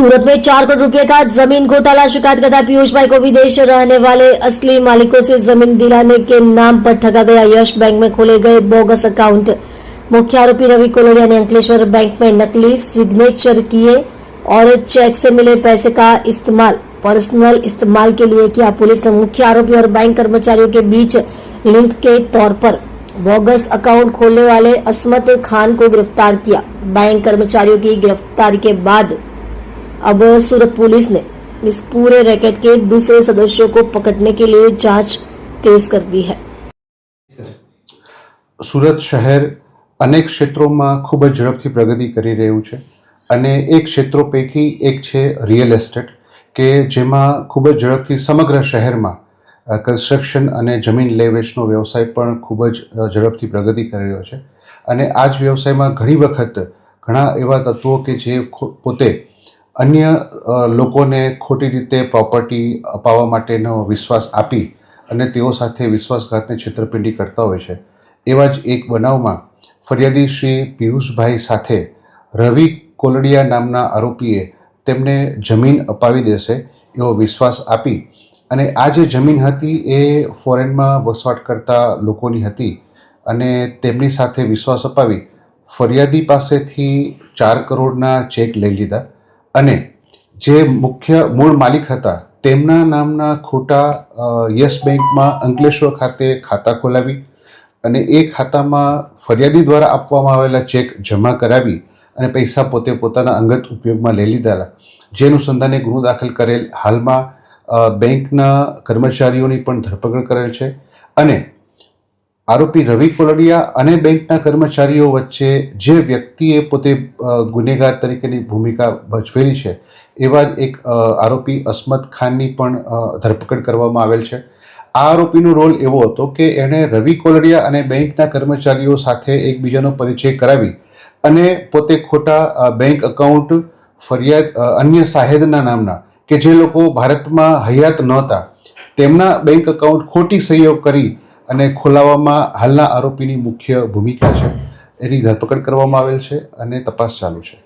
सूरत में 4 करोड़ रुपए का जमीन घोटाला। शिकायत करता पीयूष भाई को विदेश रहने वाले असली मालिकों से जमीन दिलाने के नाम पर ठगा गया। यश बैंक में खोले गए बोगस अकाउंट। मुख्य आरोपी रवि कोलड़िया ने अंकलेश्वर बैंक में नकली सिग्नेचर किए और चेक से मिले पैसे का इस्तेमाल पर्सनल इस्तेमाल के लिए किया। पुलिस ने मुख्य आरोपी और बैंक कर्मचारियों के बीच लिंक के तौर पर बोगस अकाउंट खोलने वाले असमत खान को गिरफ्तार किया। बैंक कर्मचारियों की गिरफ्तारी के बाद अब सूरत पुलिस ने इस पूरे रैकेट के दूसरे सदस्यों को पकड़ने के लिए जांच तेज कर दी है। સુરત શહેર અનેક ક્ષેત્રોમાં ખૂબ જ ઝડપથી પ્રગતિ કરી રહ્યું છે અને એ ક્ષેત્રો પૈકી એક છે રિયલ એસ્ટેટ કે જેમાં ખૂબ જ ઝડપથી સમગ્ર શહેરમાં કન્સ્ટ્રક્શન અને જમીન લે વેચનો વ્યવસાય પણ ખૂબ જ ઝડપથી પ્રગતિ કરી રહ્યો છે અને આ જ વ્યવસાયમાં ઘણી વખત ઘણા એવા તત્વો કે જે પોતે અન્ય લોકોને ખોટી રીતે પ્રોપર્ટી અપાવવા માટેનો વિશ્વાસ આપી અને તેઓ સાથે વિશ્વાસઘાતને છેતરપિંડી કરતા હોય છે। એવા જ એક બનાવમાં ફરિયાદી શ્રી પિયુષભાઈ સાથે રવિ કોલડિયા નામના આરોપીએ તેમને જમીન અપાવી દેશે એવો વિશ્વાસ આપી અને આ જે જમીન હતી એ ફોરેનમાં વસવાટ કરતા લોકોની હતી અને તેમની સાથે વિશ્વાસ અપાવી ફરિયાદી પાસેથી 4 કરોડના ચેક લઈ લીધા અને જે મુખ્ય મૂળ માલિક હતા તેમના નામના ખોટા યસ બેંકમાં અંકલેશ્વર ખાતે ખાતા ખોલાવી અને એ ખાતામાં ફરિયાદી દ્વારા આપવામાં આવેલા ચેક જમા કરાવી અને પૈસા પોતે પોતાના અંગત ઉપયોગમાં લઈ લીધા, જે અનુસંધાને ગુનો દાખલ કરેલ હાલમાં બેંકના કર્મચારીઓની પણ ધરપકડ કરેલ છે અને આરોપી રવિ કોલડિયા અને બેંકના કર્મચારીઓ વચ્ચે જે વ્યક્તિએ પોતે ગુનેગાર તરીકેની ભૂમિકા ભજવેલી છે એવા જ એક આરોપી અસમત ખાનની પણ ધરપકડ કરવામાં આવેલ છે। આ આરોપીનો રોલ એવો હતો કે એણે રવિ કોલડિયા અને બેંકના કર્મચારીઓ સાથે એકબીજાનો પરિચય કરાવી અને પોતે ખોટા બેંક અકાઉન્ટ ફરિયાદ અન્ય સાહેદના નામના કે જે લોકો ભારતમાં હયાત નહોતા તેમના બેંક અકાઉન્ટ ખોટી સહીઓ કરી અને ખોલાવવામાં હાલના આરોપીની મુખ્ય ભૂમિકા છે। એની ધરપકડ કરવામાં આવેલ છે અને તપાસ ચાલુ છે।